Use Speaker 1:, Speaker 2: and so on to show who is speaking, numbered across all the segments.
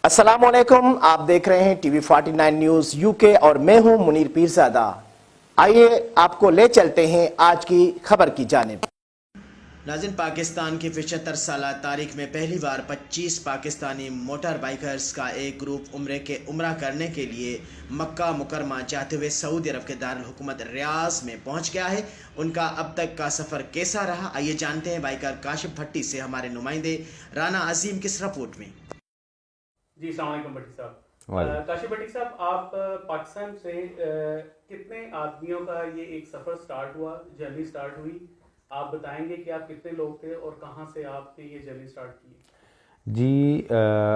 Speaker 1: अस्सलामुअलैकुम, आप देख रहे हैं टीवी 49 न्यूज यूके और मैं हूं मुनीर पीरजादा। आइए आपको ले चलते हैं आज की खबर की जानिब। नाज़रीन, पाकिस्तान की 75 साल तारीख में पहली बार 25 पाकिस्तानी मोटर बाइकर्स का एक ग्रुप उम्रा करने के लिए मक्का मुकरमा जाते हुए सऊदी अरब के दारुल हुकूमत रियाज में पहुंच गया है। उनका अब तक का सफ़र कैसा रहा, आइए जानते हैं बाइकर काशिफ भट्टी से हमारे नुमाइंदे राना अजीम की इस रिपोर्ट में।
Speaker 2: जी अस्सलाम वालेकुम भट्टी साहब। काशिफ भट्टी साहब, आप पाकिस्तान से कितने आदमियों का ये एक सफ़र स्टार्ट हुआ, जर्नी स्टार्ट हुई? आप बताएंगे कि आप कितने लोग थे और कहाँ से आपने ये जर्नी स्टार्ट की?
Speaker 3: जी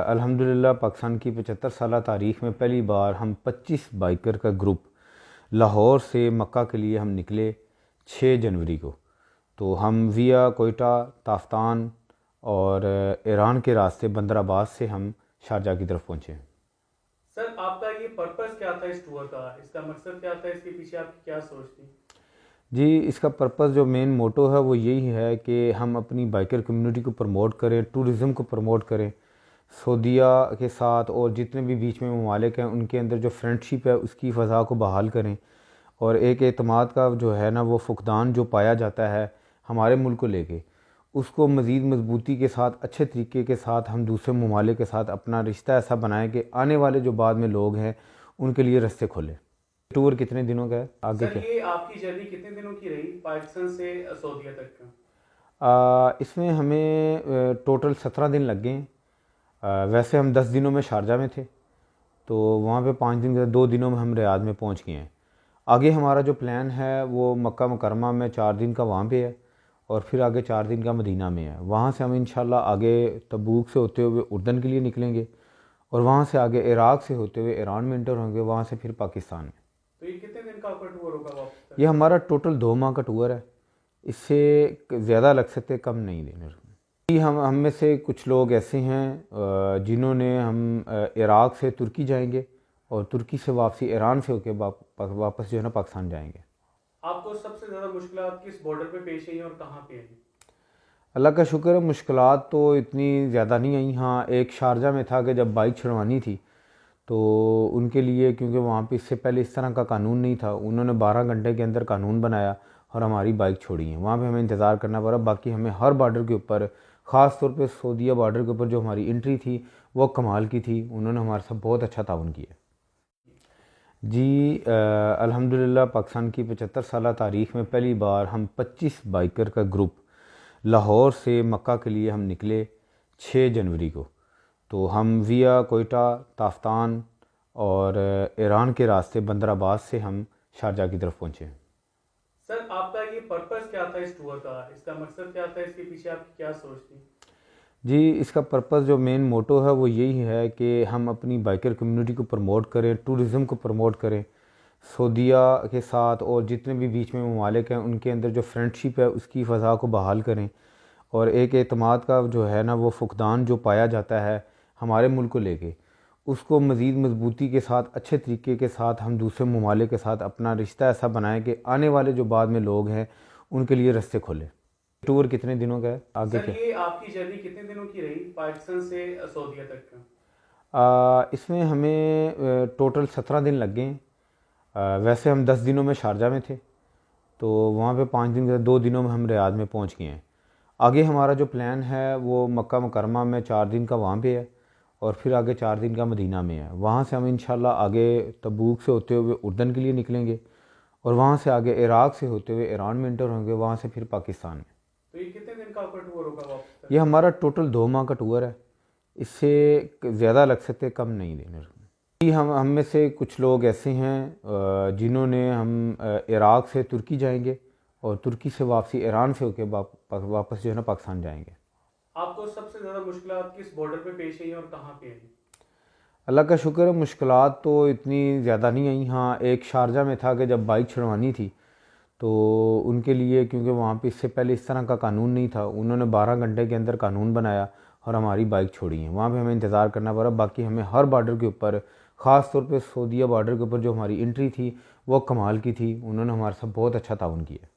Speaker 3: अल्हम्दुलिल्लाह पाकिस्तान की 75 साल तारीख़ में पहली बार हम 25 बाइकर का ग्रुप लाहौर से मक्का के लिए हम निकले 6 जनवरी को। तो हम विया कोयटा, ताफ्तान और ईरान के रास्ते बंदर अब्बास से हम शारजा की तरफ पहुँचे।
Speaker 2: सर, आपका ये पर्पस क्या था इस टूर का? इसका मकसद क्या था? इसके पीछे आपकी क्या सोच थी?
Speaker 3: जी, इसका पर्पस जो मेन मोटो है वो यही है कि हम अपनी बाइकर कम्युनिटी को प्रमोट करें, टूरिज़म को प्रमोट करें, सऊदीया के साथ और जितने भी बीच में ममालिक हैं उनके अंदर जो फ्रेंडशिप है उसकी फ़ज़ा को बहाल करें और एक एतमाद का जो है ना वो फ़ुक़दान जो पाया जाता है हमारे मुल्क को लेके, उसको मज़ीद मजबूती के साथ अच्छे तरीके के साथ हम दूसरे ममालिक के साथ अपना रिश्ता ऐसा बनाएं कि आने वाले जो बाद में लोग हैं उनके लिए रास्ते खोलें। टूर कितने दिनों का है आगे
Speaker 2: सर,
Speaker 3: क्या?
Speaker 2: ये आपकी जर्नी कितने दिनों की रही पाकिस्तान से सऊदीया तक का?
Speaker 3: इसमें हमें टोटल 17 दिन लग गए हैं। वैसे हम 10 दिनों में शारजा में थे, तो वहाँ पे 5 दिन के 2 दिनों में हम रियाद में पहुँच गए हैं। आगे हमारा जो प्लान है वो मक्का मुकरमा में 4 दिन का वहाँ पे है और फिर आगे 4 दिन का मदीना में है। वहाँ से हम इंशाल्लाह आगे तबूक से होते हुए उर्दन के लिए निकलेंगे और वहाँ से आगे इराक़ से होते हुए ईरान में इंटर होंगे, वहाँ से फिर पाकिस्तान में।
Speaker 2: तो ये कितने दिन का आपका टूर होगा वापस तक?
Speaker 3: ये हमारा टोटल 2 माह का टूर है, इससे ज़्यादा लग सकते, कम नहीं देने। हम में से कुछ लोग ऐसे हैं जिन्होंने हम इराक़ से तुर्की जाएंगे और तुर्की से वापसी ईरान से होकर वापस जो है ना पाकिस्तान जाएंगे।
Speaker 2: आपको सबसे ज़्यादा मुश्किलात किस बॉर्डर पे पेश आई और कहाँ पे आई?
Speaker 3: अल्लाह का शुक्र है, मुश्किलात तो इतनी ज़्यादा नहीं आई। हाँ, एक शारजा में था कि जब बाइक छुड़वानी थी तो उनके लिए, क्योंकि वहाँ पे इससे पहले इस तरह का कानून नहीं था, उन्होंने 12 घंटे के अंदर कानून बनाया और हमारी बाइक छोड़ी है। वहाँ पे हमें इंतज़ार करना पड़ा। बाकी हमें हर बॉर्डर के ऊपर, ख़ास तौर पे सऊदीया बॉर्डर के ऊपर जो हमारी एंट्री थी वो कमाल की थी। उन्होंने हमारे साथ बहुत अच्छा ताउन किया। जी अल्हम्दुलिल्लाह पाकिस्तान की 75 साल तारीख़ में पहली बार हम 25 बाइकर का ग्रुप लाहौर से मक्का के लिए हम निकले 6 जनवरी को। तो हम विया कोयटा, ताफ्तान और ईरान के रास्ते बंदर अब्बास से हम शारजा की तरफ पहुँचे।
Speaker 2: सर, आपका ये पर्पस क्या था इस टूर का? इसका मकसद क्या था? इसके पीछे आपकी क्या सोच थी?
Speaker 3: जी, इसका पर्पस जो मेन मोटो है वो यही है कि हम अपनी बाइकर कम्युनिटी को प्रमोट करें, टूरिज़म को प्रमोट करें, सऊदीया के साथ और जितने भी बीच में ममालिक हैं उनके अंदर जो फ्रेंडशिप है उसकी फ़ज़ा को बहाल करें और एक एतमाद का जो है ना वो फ़ुक़दान जो पाया जाता है हमारे मुल्क को लेके, उसको मज़ीद मजबूती के साथ अच्छे तरीके के साथ हम दूसरे ममालिक के साथ अपना रिश्ता ऐसा बनाएं कि आने वाले जो बाद में लोग हैं उनके लिए रास्ते खोलें। टूर कितने दिनों का है आगे
Speaker 2: सर,
Speaker 3: क्या?
Speaker 2: ये आपकी जर्नी कितने दिनों की रही पाकिस्तान से सऊदीया तक का?
Speaker 3: इसमें हमें टोटल 17 दिन लग गए हैं। वैसे हम 10 दिनों में शारजा में थे, तो वहाँ पे 5 दिन के 2 दिनों में हम रियाद में पहुँच गए हैं। आगे हमारा जो प्लान है वो मक्का मुकरमा में 4 दिन का वहाँ पे है और फिर आगे 4 दिन का मदीना में है। वहाँ से हम इंशाल्लाह आगे तबूक से होते हुए उर्दन के लिए निकलेंगे और वहाँ से आगे इराक़ से होते हुए ईरान में इंटर होंगे, वहाँ से फिर पाकिस्तान में।
Speaker 2: तो ये कितने दिन का आपका टूर होगा वापस तक?
Speaker 3: ये हमारा टोटल 2 माह का टूर है, इससे ज़्यादा लग सकते, कम नहीं देने। हम में से कुछ लोग ऐसे हैं जिन्होंने हम इराक़ से तुर्की जाएंगे और तुर्की से वापसी ईरान से होकर वापस जो है ना पाकिस्तान जाएंगे।
Speaker 2: आपको सबसे ज़्यादा मुश्किलात किस बॉर्डर पे पेश आई और कहाँ पे आई?
Speaker 3: अल्लाह का शुक्र है, मुश्किलात तो इतनी ज़्यादा नहीं आई। हाँ, एक शारजा में था कि जब बाइक छुड़वानी थी तो उनके लिए, क्योंकि वहाँ पे इससे पहले इस तरह का कानून नहीं था, उन्होंने 12 घंटे के अंदर कानून बनाया और हमारी बाइक छोड़ी है। वहाँ पे हमें इंतज़ार करना पड़ा। बाकी हमें हर बॉर्डर के ऊपर, ख़ास तौर पे सऊदीया बॉर्डर के ऊपर जो हमारी एंट्री थी वो कमाल की थी। उन्होंने हमारे साथ बहुत अच्छा ताउन किया।